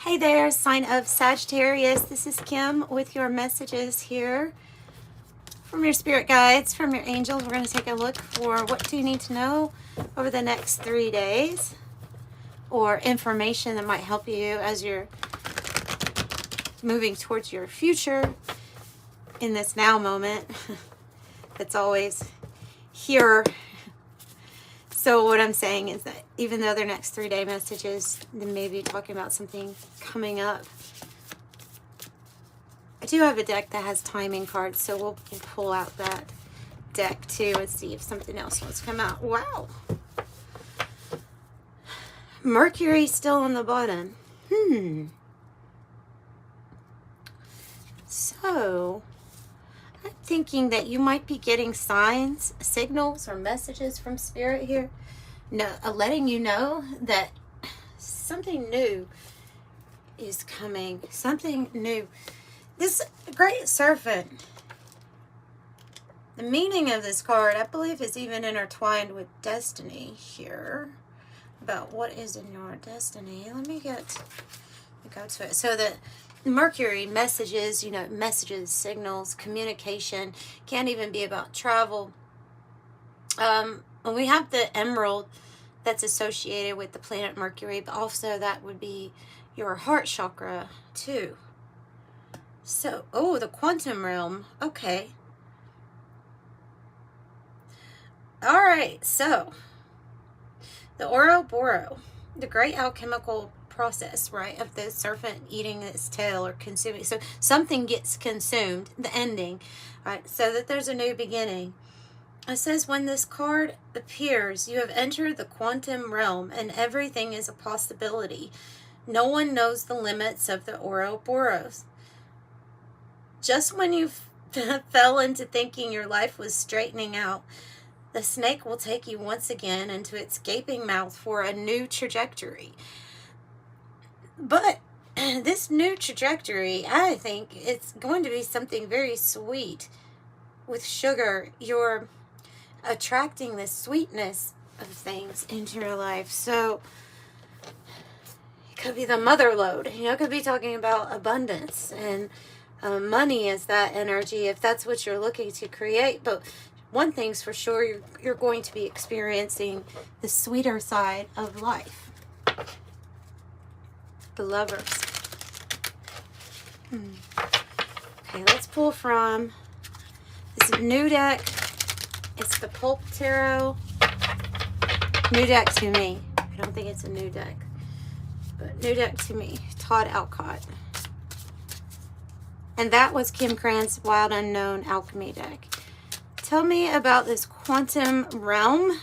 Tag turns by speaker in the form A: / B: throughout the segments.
A: Hey there, sign of Sagittarius. This is Kim with your messages here from your spirit guides, from your angels. We're going to take a look for what do you need to know over the next 3 days, or information that might help you as you're moving towards your future in this now moment. It's always here. So what I'm saying is that even though they're next 3-day messages, then maybe talking about something coming up. I do have a deck that has timing cards, so we'll pull out that deck too and see if something else wants to come out. Wow. Mercury still on the bottom. So I'm thinking that you might be getting signs, signals, or messages from Spirit here, letting you know that something new is coming. Something new. This Great Serpent, the meaning of this card, I believe, is even intertwined with destiny here, about what is in your destiny. Let me go to it. So the Mercury messages, messages, signals, communication, can't even be about travel. We have the emerald that's associated with the planet Mercury, but also that would be your heart chakra too. So, the quantum realm. Okay. All right. So, the Ouroboros, the great alchemical process, right, of the serpent eating its tail or consuming. So something gets consumed, the ending, right, so that there's a new beginning. It says, when this card appears, you have entered the quantum realm and everything is a possibility. No one knows the limits of the Ouroboros. Just when you fell into thinking your life was straightening out, the snake will take you once again into its gaping mouth for a new trajectory. But this new trajectory, I think it's going to be something very sweet. With sugar, you're attracting the sweetness of things into your life. So it could be the mother lode. It could be talking about abundance, and money is that energy if that's what you're looking to create. But one thing's for sure, you're going to be experiencing the sweeter side of life. The Lovers. Okay, let's pull from this new deck. It's the Pulp Tarot. New deck to me. I don't think it's a new deck, but new deck to me. Todd Alcott. And that was Kim Krans Wild Unknown Alchemy deck. Tell me about this quantum realm,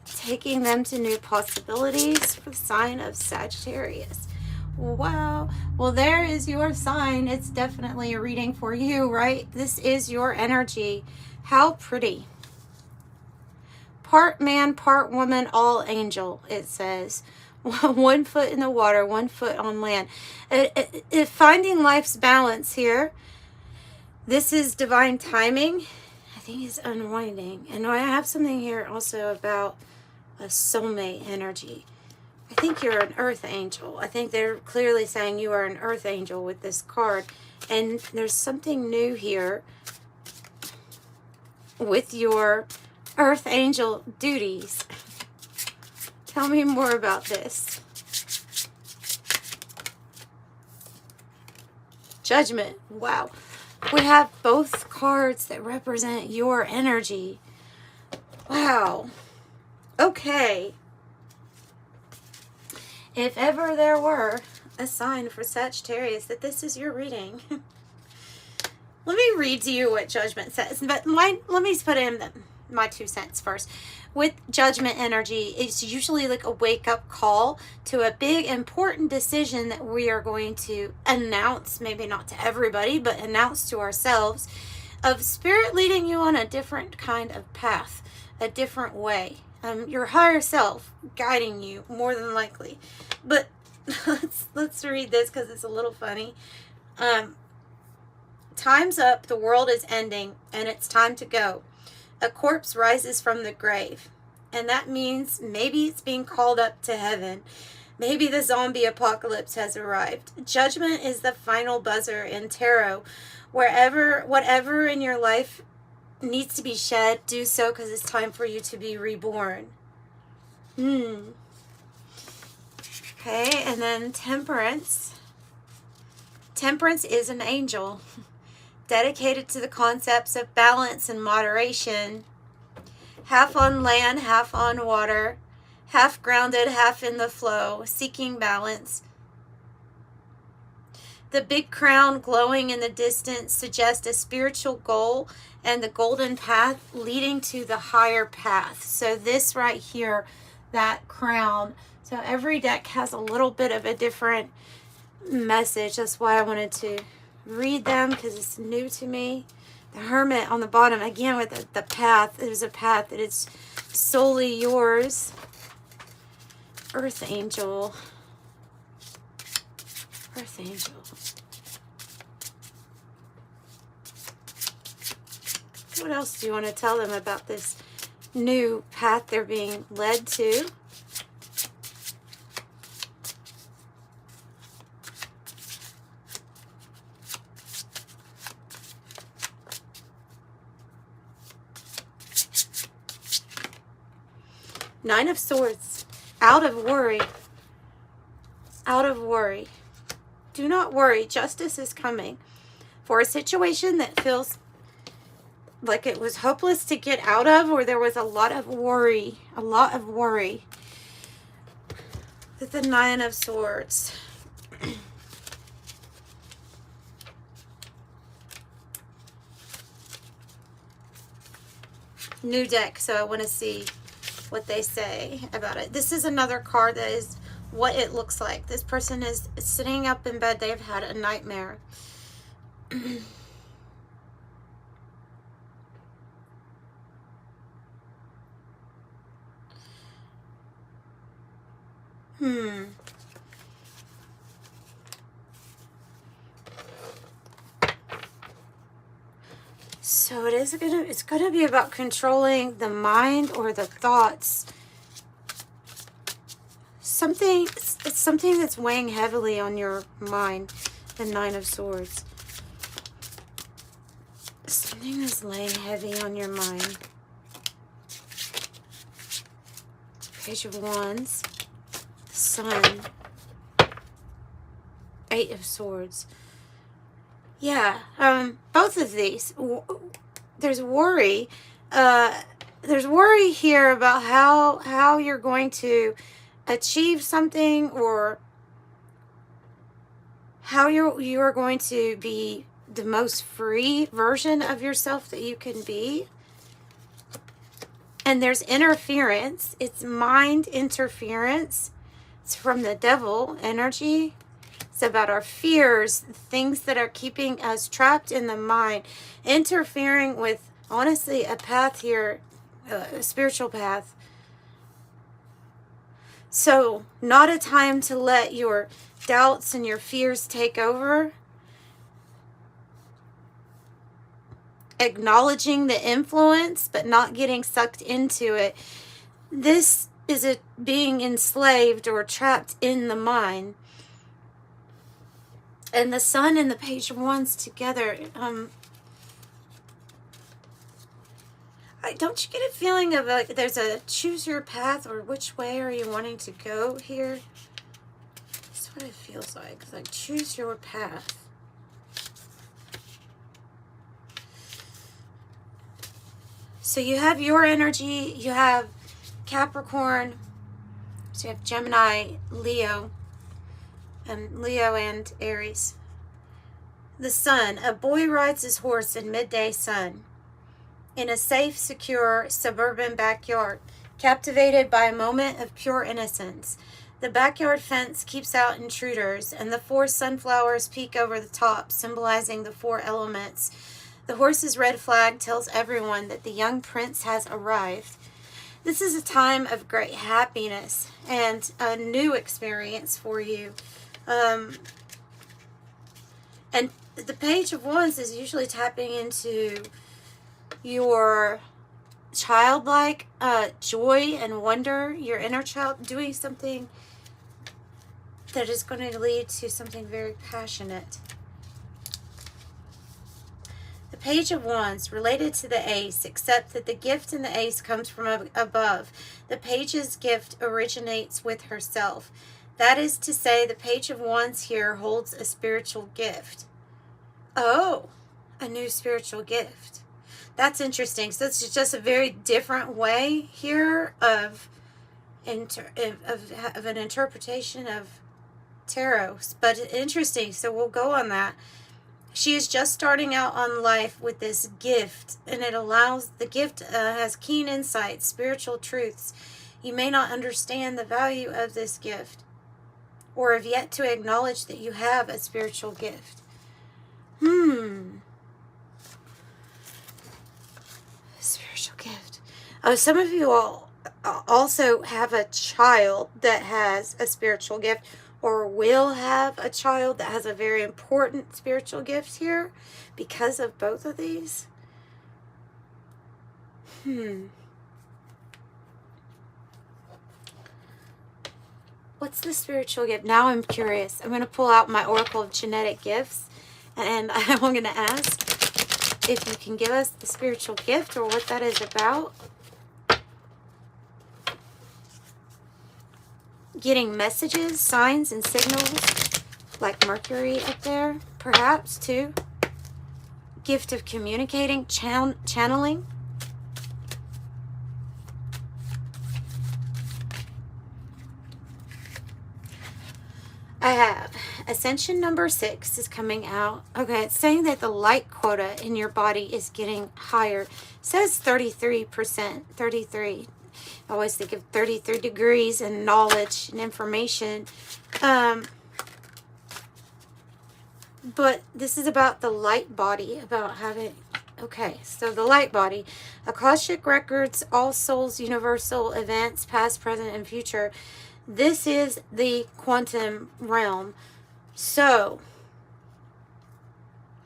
A: taking them to new possibilities for the sign of Sagittarius. Wow. Well, there is your sign. It's definitely a reading for you, right? This is your energy. How pretty. Part man, part woman, all angel, it says. 1 foot in the water, 1 foot on land. Finding life's balance here. This is divine timing. I think it's unwinding. And I have something here also about a soulmate energy. I think you're an earth angel. I think they're clearly saying you are an earth angel with this card. And there's something new here with your earth angel duties. Tell me more about this. Judgment. Wow. We have both cards that represent your energy. Wow. Okay. If ever there were a sign for Sagittarius that this is your reading, let me read to you what Judgment says. But let me put in my 2 cents first. With Judgment energy, it's usually like a wake-up call to a big, important decision that we are going to announce, maybe not to everybody, but announce to ourselves, of Spirit leading you on a different kind of path, a different way. Your higher self guiding you, more than likely. But let's read this because it's a little funny. Time's up, the world is ending, and it's time to go. A corpse rises from the grave. And that means maybe it's being called up to heaven. Maybe the zombie apocalypse has arrived. Judgment is the final buzzer in tarot. Whatever in your life needs to be shed, do so, because it's time for you to be reborn. Okay, and then Temperance. Temperance is an angel dedicated to the concepts of balance and moderation. Half on land, half on water, half grounded, half in the flow, seeking balance. The big crown glowing in the distance suggests a spiritual goal and the golden path leading to the higher path. So this right here, that crown. So every deck has a little bit of a different message. That's why I wanted to read them, because it's new to me. The Hermit on the bottom, again with the path. There's a path that is solely yours. Earth Angel. Earth Angel. What else do you want to tell them about this new path they're being led to? Nine of Swords. Out of worry. Out of worry. Do not worry. Justice is coming. For a situation that feels like it was hopeless to get out of, or there was a lot of worry. A lot of worry. With the Nine of Swords. New deck, so I want to see what they say about it. This is another card that is what it looks like. This person is sitting up in bed. They've had a nightmare. So it's gonna be about controlling the mind or the thoughts. It's something that's weighing heavily on your mind. The Nine of Swords. Something that's laying heavy on your mind. Page of Wands. Sun. Eight of Swords. Yeah, both of these. There's worry. There's worry here about how you're going to achieve something, or how you are going to be the most free version of yourself that you can be. And there's interference. It's mind interference. It's from the devil energy. It's about our fears, things that are keeping us trapped in the mind, interfering with, honestly, a path here, a spiritual path. So, not a time to let your doubts and your fears take over. Acknowledging the influence, but not getting sucked into it. This is it being enslaved or trapped in the mind. And the Sun and the Page of Wands together, don't you get a feeling of like there's a choose your path, or which way are you wanting to go here? That's what it feels like. It's like choose your path. So you have your energy, you have Capricorn, so you have Gemini, Leo and Aries. The Sun. A boy rides his horse in midday sun in a safe, secure suburban backyard, captivated by a moment of pure innocence. The backyard fence keeps out intruders, and the 4 sunflowers peek over the top, symbolizing the 4 elements. The horse's red flag tells everyone that the young prince has arrived. This is a time of great happiness and a new experience for you. And the Page of Wands is usually tapping into your childlike joy and wonder, your inner child doing something that is going to lead to something very passionate. The Page of Wands, related to the Ace, except that the gift in the Ace comes from above. The Page's gift originates with herself. That is to say, the Page of Wands here holds a spiritual gift. Oh, a new spiritual gift. That's interesting. So it's just a very different way here of an interpretation of tarot. But interesting. So we'll go on that. She is just starting out on life with this gift, and it allows, the gift has keen insight, spiritual truths. You may not understand the value of this gift, or have yet to acknowledge that you have a spiritual gift. Spiritual gift. Oh, some of you all also have a child that has a spiritual gift, or will have a child that has a very important spiritual gift here because of both of these. What's the spiritual gift? Now I'm curious. I'm going to pull out my Oracle of Genetic Gifts, and I'm going to ask if you can give us the spiritual gift or what that is about. Getting messages, signs, and signals, like Mercury up there, perhaps, too. Gift of communicating, channeling. I have Ascension number 6 is coming out. Okay, it's saying that the light quota in your body is getting higher. It says 33%, 33. I always think of 33 degrees and knowledge and information. But this is about the light body, about having... Okay, so the light body. Akashic records, all souls, universal events, past, present, and future. This is the quantum realm. So,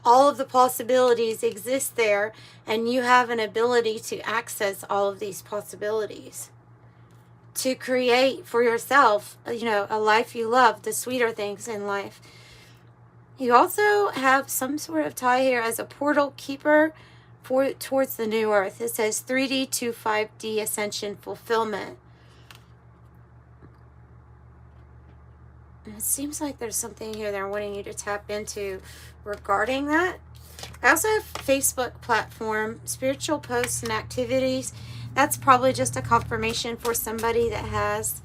A: all of the possibilities exist there, and you have an ability to access all of these possibilities. To create for yourself, you know, a life you love, the sweeter things in life. You also have some sort of tie here as a portal keeper towards the new earth. It says 3D to 5D ascension fulfillment. And it seems like there's something here they're wanting you to tap into regarding that. I also have Facebook platform, spiritual posts and activities. That's probably just a confirmation for somebody that has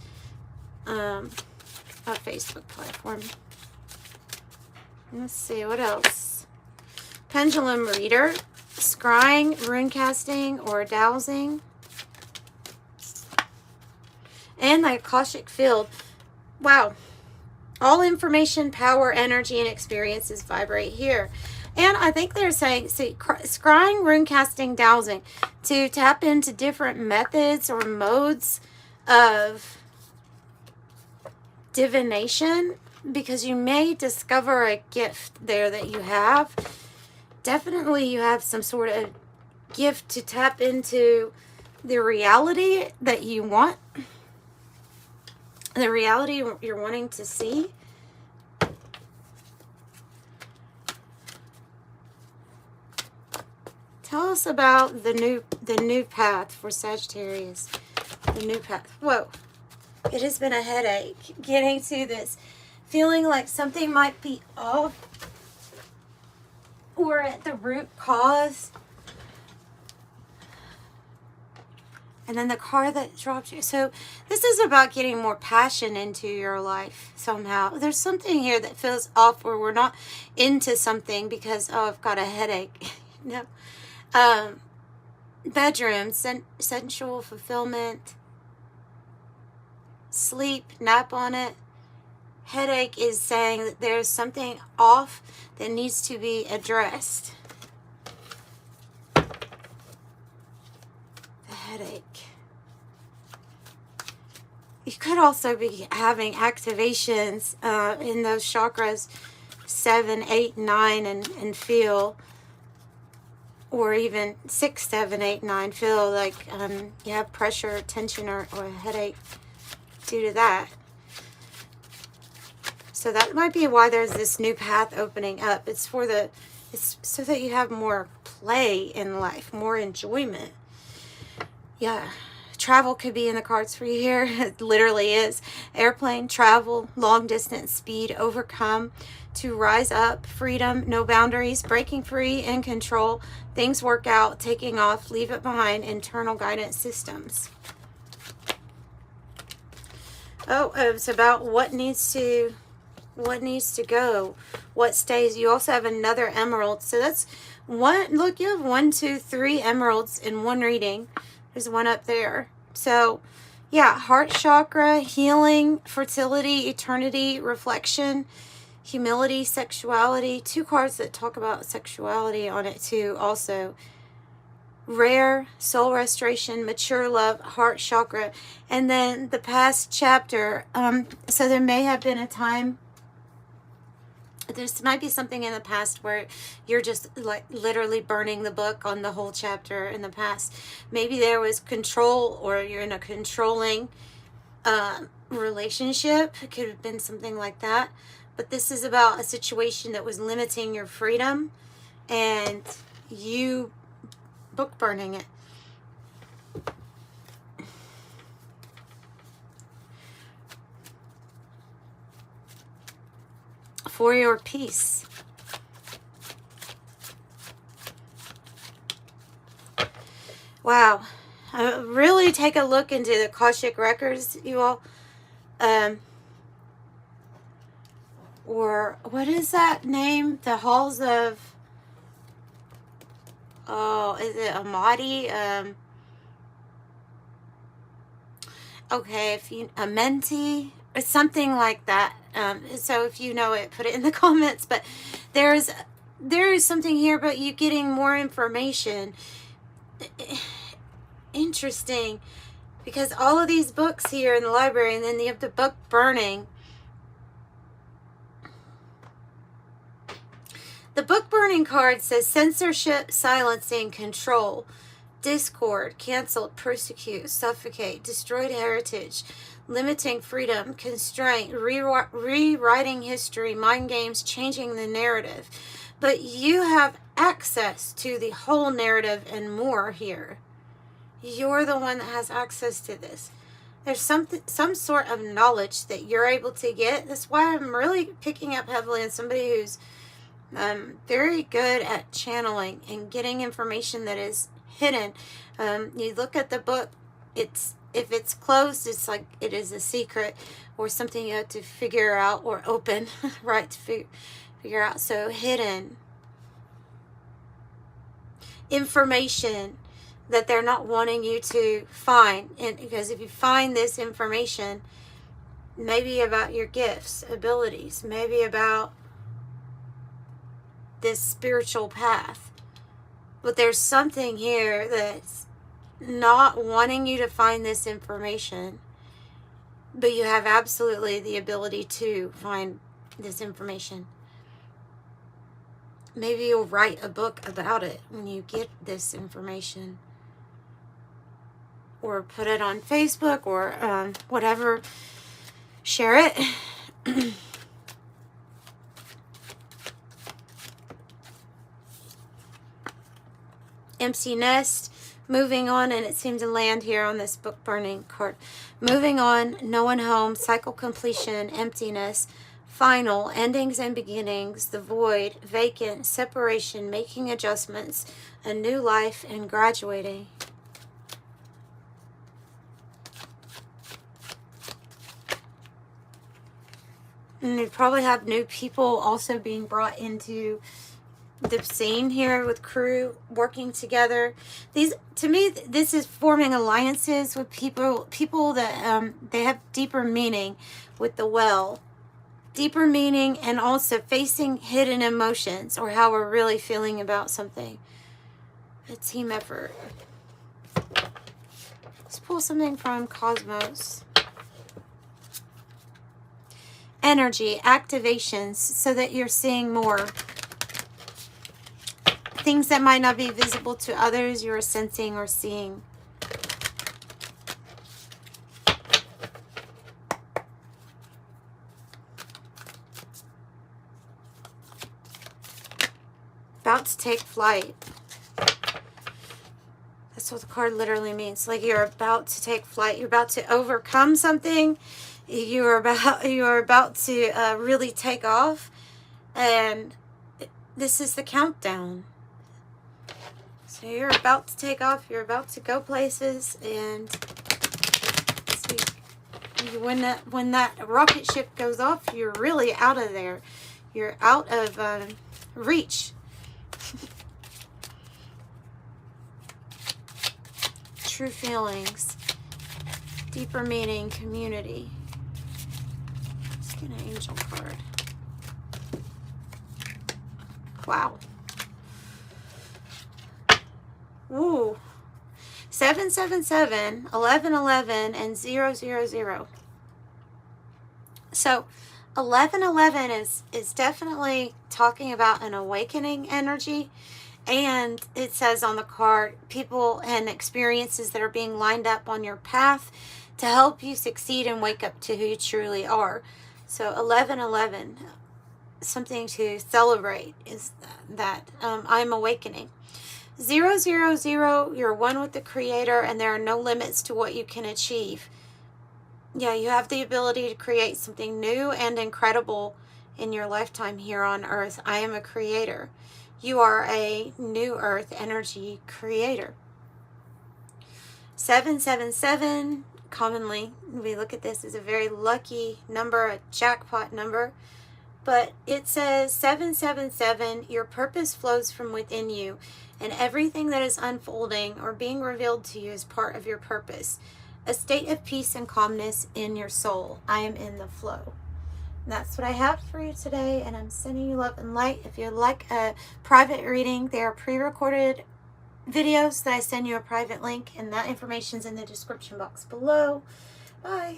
A: a Facebook platform. Let's see, what else? Pendulum reader, scrying, rune casting, or dowsing. And the Akashic field. Wow. All information, power, energy, and experiences vibrate here. And I think they're saying, see, scrying, rune casting, dowsing, to tap into different methods or modes of divination, because you may discover a gift there that you have. Definitely you have some sort of gift to tap into the reality that you want, the reality you're wanting to see. Tell us about the new path for Sagittarius. The new path. Whoa. It has been a headache getting to this. Feeling like something might be off. Or at the root cause. And then the car that dropped you. So this is about getting more passion into your life somehow. There's something here that feels off, where we're not into something because, oh, I've got a headache. No. Bedroom, sensual fulfillment, sleep, nap on it. Headache is saying that there's something off that needs to be addressed. The headache. You could also be having activations in those chakras 7, 8, 9 and feel, or even 6, 7, 8, 9, feel like you have pressure, tension, or a headache due to that. So that might be why there's this new path opening up. It's so that you have more play in life, more enjoyment. Yeah. Travel could be in the cards for you here. It literally is. Airplane, travel, long distance, speed, overcome, to rise up, freedom, no boundaries, breaking free, in control, things work out, taking off, leave it behind, internal guidance systems. Oh, it's about what needs to go, what stays. You also have another emerald. So that's one. Look, you have 1, 2, 3 emeralds in one reading. There's one up there. So, yeah, heart chakra, healing, fertility, eternity, reflection, humility, sexuality. 2 cards that talk about sexuality on it too also. Rare, soul restoration, mature love, heart chakra. And then the past chapter. So there may have been a time. There might be something in the past where you're just like literally burning the book on the whole chapter in the past. Maybe there was control, or you're in a controlling relationship. It could have been something like that. But this is about a situation that was limiting your freedom and you book burning it. For your peace. Wow. Really take a look into the Akashic records, you all. Or what is that name? The halls of, oh, is it Amadi? Okay, if you, Amenti, or something like that. So if you know it, put it in the comments. But there is something here about you getting more information. Interesting, because all of these books here in the library, and then you have the book burning. The book burning card says censorship, silencing, control, discord, canceled, persecute, suffocate, destroyed heritage, limiting freedom, constraint, rewriting history, mind games, changing the narrative. But you have access to the whole narrative and more here. You're the one that has access to this. There's some sort of knowledge that you're able to get. That's why I'm really picking up heavily on somebody who's very good at channeling and getting information that is hidden. You look at the book, if it's closed, it's like it is a secret or something you have to figure out, or open, right, to figure out. So hidden information that they're not wanting you to find. And because if you find this information, maybe about your gifts, abilities, maybe about this spiritual path, but there's something here that's not wanting you to find this information, but you have absolutely the ability to find this information. Maybe you'll write a book about it when you get this information, or put it on Facebook, or whatever, share it. Empty nest, moving on, and it seemed to land here on this book burning card. Moving on, no one home, cycle completion, emptiness, final, endings and beginnings, the void, vacant, separation, making adjustments, a new life, and graduating. And you probably have new people also being brought into the scene here with crew working together. These, to me, this is forming alliances with people that they have deeper meaning with the well. Deeper meaning, and also facing hidden emotions, or how we're really feeling about something. A team effort. Let's pull something from Cosmos. Energy, activations, so that you're seeing more. Things that might not be visible to others, you're sensing or seeing. about to take flight. That's what the card literally means. Like you're about to take flight. You're about to overcome something. You're about to really take off. And this is the countdown. So you're about to take off. You're about to go places. And see, when that rocket ship goes off, you're really out of there. You're out of reach. True feelings, deeper meaning, community. Let's get an angel card. Wow. Ooh. 777, 1111, and 000. So 1111 is definitely talking about an awakening energy. And it says on the card, people and experiences that are being lined up on your path to help you succeed and wake up to who you truly are. So 1111, something to celebrate is that I'm awakening. 000, you're one with the Creator, and there are no limits to what you can achieve. Yeah, you have the ability to create something new and incredible in your lifetime here on Earth. I am a creator. You are a new earth energy creator. 777, commonly, we look at this as a very lucky number, a jackpot number. But it says 777, your purpose flows from within you, and everything that is unfolding or being revealed to you is part of your purpose. A state of peace and calmness in your soul. I am in the flow. That's what I have for you today, and I'm sending you love and light. If you'd like a private reading, they are pre-recorded videos that I send you a private link, and that information's in the description box below. Bye.